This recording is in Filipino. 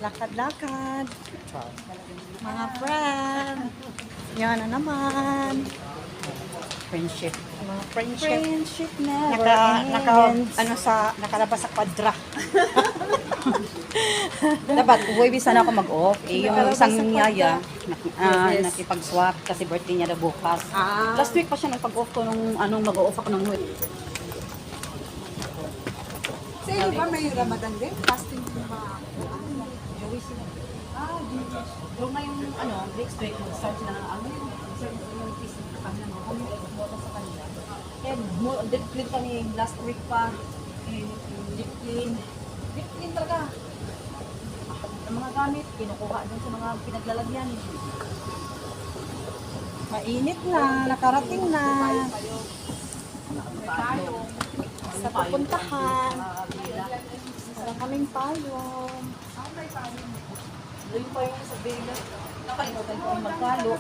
Lakad-lakad. Mga friend. Yan na naman. Friendship. Mga friendship. Friendship never ends. Nakalabas sa kwadra. Dapat, uwi sana ako mag-off. Yung isang Sa niyaya, Yes. nakipag-swap kasi birthday niya na bukas. Ah. Last week pa siya nagpag-off ko nung mag-off ako ng week. Sa inyo ba may Ramadan din? Fasting din ba? Yung ngayong next week, mag-start sila ng yung piece ng kanila, kami bumoto sa kanila. Deep clean kami last week pa. Deep clean. Deep clean talaga. Ang mga gamit, kinukuha din sa mga pinaglalagyan. Mainit na, nakarating na. Sa pupuntahan. Sa kaming payong. Doon pa yung sa Vegas. Nakalimutan ko yung magkalo.